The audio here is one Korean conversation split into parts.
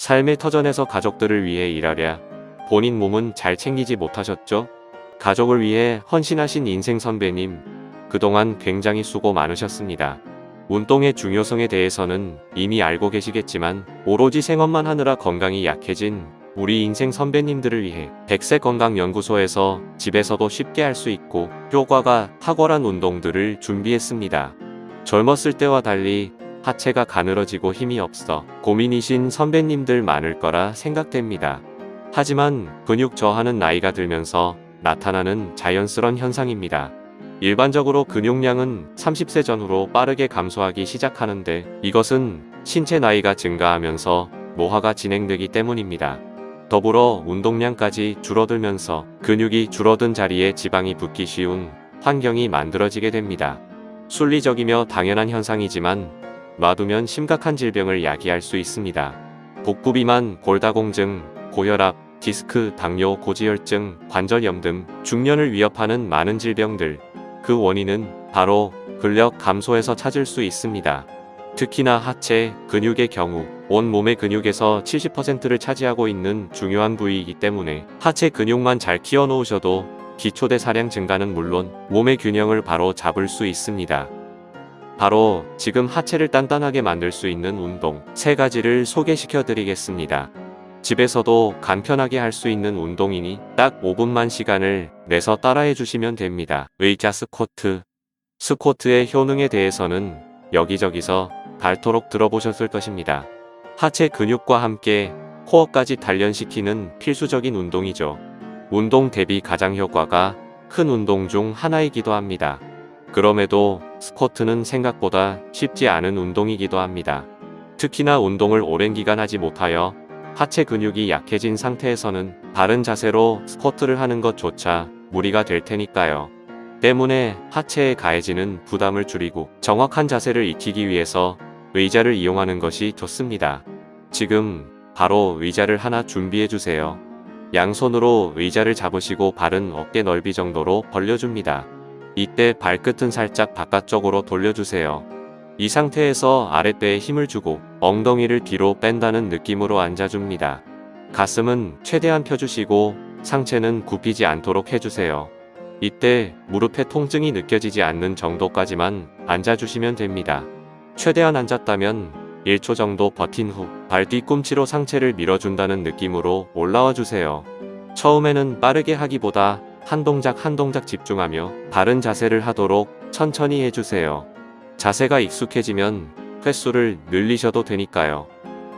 삶의 터전에서 가족들을 위해 일하랴. 본인 몸은 잘 챙기지 못하셨죠? 가족을 위해 헌신하신 인생 선배님, 그동안 굉장히 수고 많으셨습니다. 운동의 중요성에 대해서는 이미 알고 계시겠지만 오로지 생업만 하느라 건강이 약해진 우리 인생 선배님들을 위해 백세건강연구소에서 집에서도 쉽게 할 수 있고 효과가 탁월한 운동들을 준비했습니다. 젊었을 때와 달리 하체가 가늘어지고 힘이 없어 고민이신 선배님들 많을 거라 생각됩니다. 하지만 근육 저하는 나이가 들면서 나타나는 자연스러운 현상입니다. 일반적으로 근육량은 30세 전후로 빠르게 감소하기 시작하는데 이것은 신체 나이가 증가하면서 노화가 진행되기 때문입니다. 더불어 운동량까지 줄어들면서 근육이 줄어든 자리에 지방이 붙기 쉬운 환경이 만들어지게 됩니다. 순리적이며 당연한 현상이지만 놔두면 심각한 질병을 야기할 수 있습니다. 복부 비만, 골다공증, 고혈압, 디스크, 당뇨, 고지혈증, 관절염 등 중년을 위협하는 많은 질병들, 그 원인은 바로 근력 감소에서 찾을 수 있습니다. 특히나 하체, 근육의 경우 온 몸의 근육에서 70%를 차지하고 있는 중요한 부위이기 때문에 하체 근육만 잘 키워놓으셔도 기초대사량 증가는 물론 몸의 균형을 바로 잡을 수 있습니다. 바로 지금 하체를 단단하게 만들 수 있는 운동 3가지를 소개시켜 드리겠습니다. 집에서도 간편하게 할 수 있는 운동이니 딱 5분만 시간을 내서 따라해 주시면 됩니다. 의자 스쿼트. 스쿼트의 효능에 대해서는 여기저기서 닳도록 들어보셨을 것입니다. 하체 근육과 함께 코어까지 단련시키는 필수적인 운동이죠. 운동 대비 가장 효과가 큰 운동 중 하나이기도 합니다. 그럼에도 스쿼트는 생각보다 쉽지 않은 운동이기도 합니다. 특히나 운동을 오랜 기간 하지 못하여 하체 근육이 약해진 상태에서는 바른 자세로 스쿼트를 하는 것조차 무리가 될 테니까요. 때문에 하체에 가해지는 부담을 줄이고 정확한 자세를 익히기 위해서 의자를 이용하는 것이 좋습니다. 지금 바로 의자를 하나 준비해 주세요. 양손으로 의자를 잡으시고 발은 어깨 넓이 정도로 벌려줍니다. 이때 발끝은 살짝 바깥쪽으로 돌려주세요. 이 상태에서 아랫배에 힘을 주고 엉덩이를 뒤로 뺀다는 느낌으로 앉아줍니다. 가슴은 최대한 펴주시고 상체는 굽히지 않도록 해주세요. 이때 무릎에 통증이 느껴지지 않는 정도까지만 앉아주시면 됩니다. 최대한 앉았다면 1초 정도 버틴 후 발 뒤꿈치로 상체를 밀어준다는 느낌으로 올라와 주세요. 처음에는 빠르게 하기보다 한 동작 한 동작 집중하며 바른 자세를 하도록 천천히 해주세요. 자세가 익숙해지면 횟수를 늘리셔도 되니까요.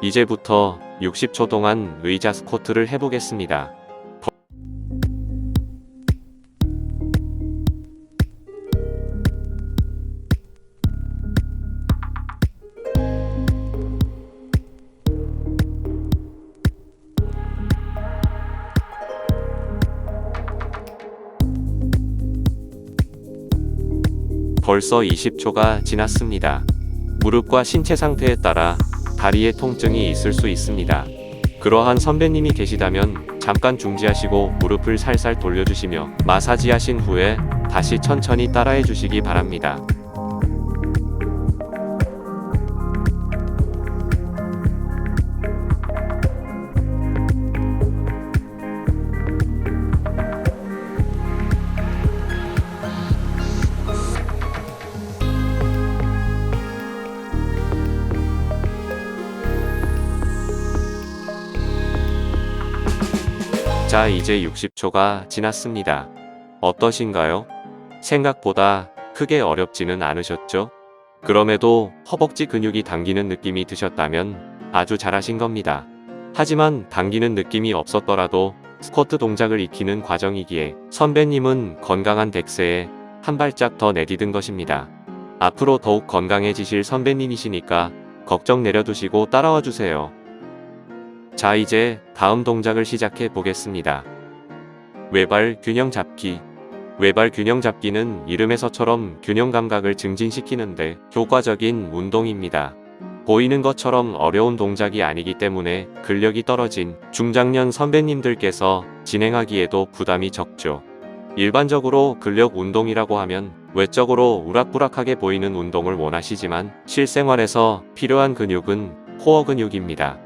이제부터 60초 동안 의자 스쿼트를 해보겠습니다. 벌써 20초가 지났습니다. 무릎과 신체 상태에 따라 다리에 통증이 있을 수 있습니다. 그러한 선배님이 계시다면 잠깐 중지하시고 무릎을 살살 돌려주시며 마사지하신 후에 다시 천천히 따라해 주시기 바랍니다. 자, 이제 60초가 지났습니다. 어떠신가요? 생각보다 크게 어렵지는 않으셨죠? 그럼에도 허벅지 근육이 당기는 느낌이 드셨다면 아주 잘하신 겁니다. 하지만 당기는 느낌이 없었더라도 스쿼트 동작을 익히는 과정이기에 선배님은 건강한 100세에 한 발짝 더 내디딘 것입니다. 앞으로 더욱 건강해지실 선배님이시니까 걱정 내려두시고 따라와 주세요. 자, 이제 다음 동작을 시작해 보겠습니다. 외발 균형 잡기. 외발 균형 잡기는 이름에서처럼 균형 감각을 증진시키는데 효과적인 운동입니다. 보이는 것처럼 어려운 동작이 아니기 때문에 근력이 떨어진 중장년 선배님들께서 진행하기에도 부담이 적죠. 일반적으로 근력 운동이라고 하면 외적으로 우락부락하게 보이는 운동을 원하시지만 실생활에서 필요한 근육은 코어 근육입니다.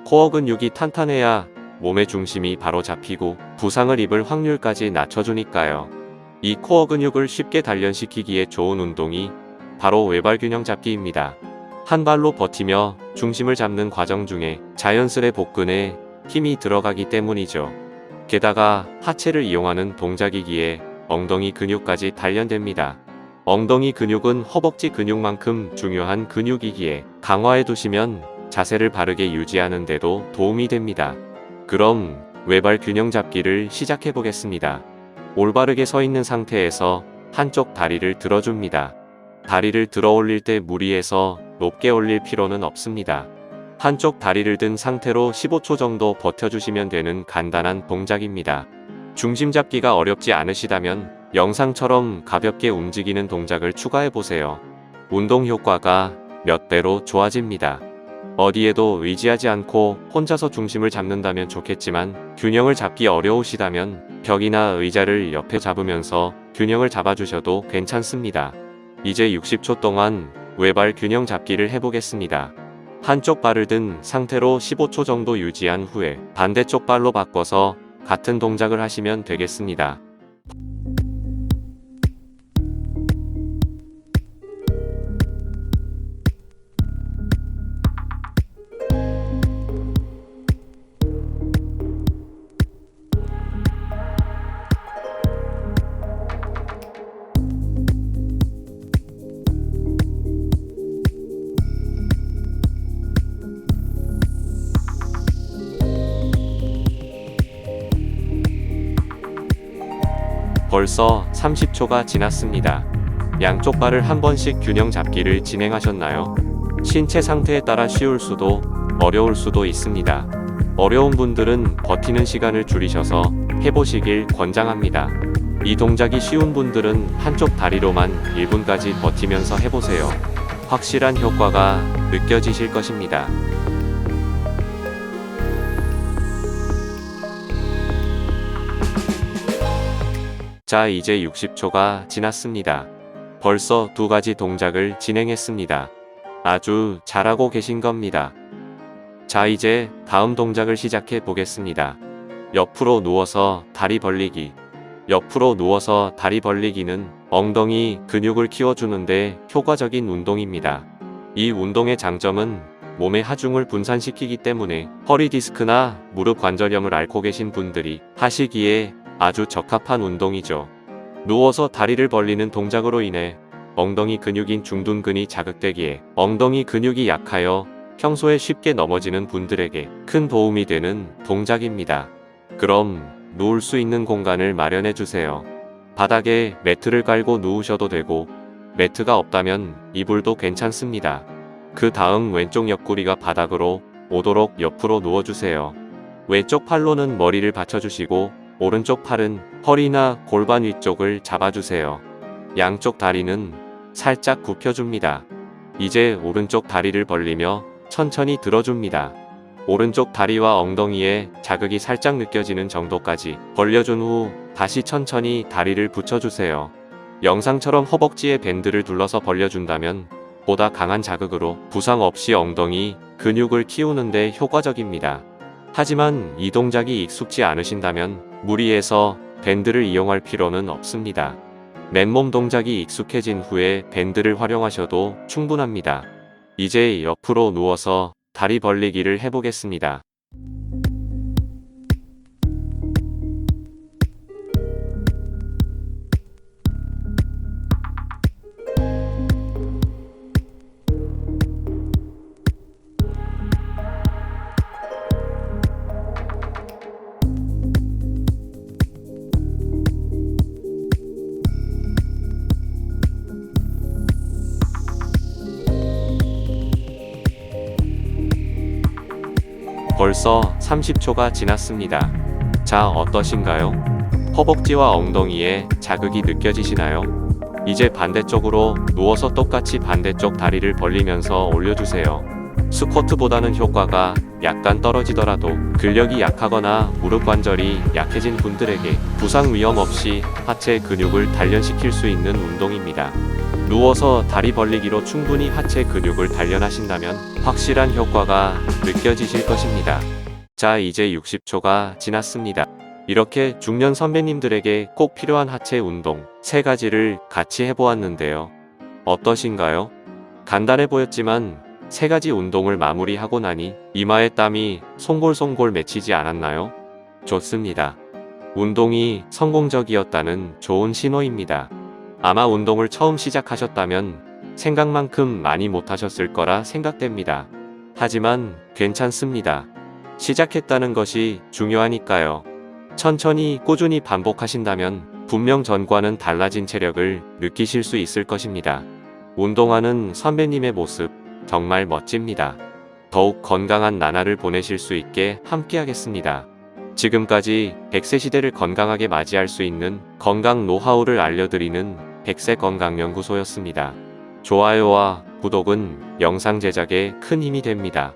코어 근육이 탄탄해야 몸의 중심이 바로 잡히고 부상을 입을 확률까지 낮춰주니까요. 이 코어 근육을 쉽게 단련시키기에 좋은 운동이 바로 외발 균형 잡기입니다. 한 발로 버티며 중심을 잡는 과정 중에 자연스레 복근에 힘이 들어가기 때문이죠. 게다가 하체를 이용하는 동작이기에 엉덩이 근육까지 단련됩니다. 엉덩이 근육은 허벅지 근육만큼 중요한 근육이기에 강화해 두시면 자세를 바르게 유지하는 데도 도움이 됩니다. 그럼 외발 균형 잡기를 시작해 보겠습니다. 올바르게 서 있는 상태에서 한쪽 다리를 들어줍니다. 다리를 들어 올릴 때 무리해서 높게 올릴 필요는 없습니다. 한쪽 다리를 든 상태로 15초 정도 버텨주시면 되는 간단한 동작입니다. 중심 잡기가 어렵지 않으시다면 영상처럼 가볍게 움직이는 동작을 추가해 보세요. 운동 효과가 몇 배로 좋아집니다. 어디에도 의지하지 않고 혼자서 중심을 잡는다면 좋겠지만 균형을 잡기 어려우시다면 벽이나 의자를 옆에 잡으면서 균형을 잡아주셔도 괜찮습니다. 이제 60초 동안 외발 균형 잡기를 해보겠습니다. 한쪽 발을 든 상태로 15초 정도 유지한 후에 반대쪽 발로 바꿔서 같은 동작을 하시면 되겠습니다. 벌써 30초가 지났습니다. 양쪽 발을 한 번씩 균형 잡기를 진행하셨나요? 신체 상태에 따라 쉬울 수도 어려울 수도 있습니다. 어려운 분들은 버티는 시간을 줄이셔서 해보시길 권장합니다. 이 동작이 쉬운 분들은 한쪽 다리로만 1분까지 버티면서 해보세요. 확실한 효과가 느껴지실 것입니다. 자, 이제 60초가 지났습니다. 벌써 두 가지 동작을 진행했습니다. 아주 잘하고 계신 겁니다. 자, 이제 다음 동작을 시작해 보겠습니다. 옆으로 누워서 다리 벌리기. 옆으로 누워서 다리 벌리기는 엉덩이 근육을 키워주는데 효과적인 운동입니다. 이 운동의 장점은 몸의 하중을 분산시키기 때문에 허리 디스크나 무릎 관절염을 앓고 계신 분들이 하시기에 아주 적합한 운동이죠. 누워서 다리를 벌리는 동작으로 인해 엉덩이 근육인 중둔근이 자극되기에 엉덩이 근육이 약하여 평소에 쉽게 넘어지는 분들에게 큰 도움이 되는 동작입니다. 그럼 누울 수 있는 공간을 마련해 주세요. 바닥에 매트를 깔고 누우셔도 되고 매트가 없다면 이불도 괜찮습니다. 그 다음 왼쪽 옆구리가 바닥으로 오도록 옆으로 누워주세요. 왼쪽 팔로는 머리를 받쳐주시고 오른쪽 팔은 허리나 골반 위쪽을 잡아주세요. 양쪽 다리는 살짝 굽혀줍니다. 이제 오른쪽 다리를 벌리며 천천히 들어줍니다. 오른쪽 다리와 엉덩이에 자극이 살짝 느껴지는 정도까지 벌려준 후 다시 천천히 다리를 붙여주세요. 영상처럼 허벅지에 밴드를 둘러서 벌려준다면 보다 강한 자극으로 부상 없이 엉덩이 근육을 키우는데 효과적입니다. 하지만 이 동작이 익숙지 않으신다면 무리해서 밴드를 이용할 필요는 없습니다. 맨몸 동작이 익숙해진 후에 밴드를 활용하셔도 충분합니다. 이제 옆으로 누워서 다리 벌리기를 해보겠습니다. 벌써 30초가 지났습니다. 자, 어떠신가요? 허벅지와 엉덩이에 자극이 느껴지시나요? 이제 반대쪽으로 누워서 똑같이 반대쪽 다리를 벌리면서 올려주세요. 스쿼트보다는 효과가 약간 떨어지더라도 근력이 약하거나 무릎 관절이 약해진 분들에게 부상 위험 없이 하체 근육을 단련시킬 수 있는 운동입니다. 누워서 다리 벌리기로 충분히 하체 근육을 단련하신다면 확실한 효과가 느껴지실 것입니다. 자, 이제 60초가 지났습니다. 이렇게 중년 선배님들에게 꼭 필요한 하체 운동 3가지를 같이 해보았는데요. 어떠신가요? 간단해 보였지만 3가지 운동을 마무리하고 나니 이마에 땀이 송골송골 맺히지 않았나요? 좋습니다. 운동이 성공적이었다는 좋은 신호입니다. 아마 운동을 처음 시작하셨다면 생각만큼 많이 못하셨을 거라 생각됩니다. 하지만 괜찮습니다. 시작했다는 것이 중요하니까요. 천천히 꾸준히 반복하신다면 분명 전과는 달라진 체력을 느끼실 수 있을 것입니다. 운동하는 선배님의 모습 정말 멋집니다. 더욱 건강한 나날을 보내실 수 있게 함께하겠습니다. 지금까지 100세 시대를 건강하게 맞이할 수 있는 건강 노하우를 알려드리는 100세 건강연구소였습니다. 좋아요와 구독은 영상 제작에 큰 힘이 됩니다.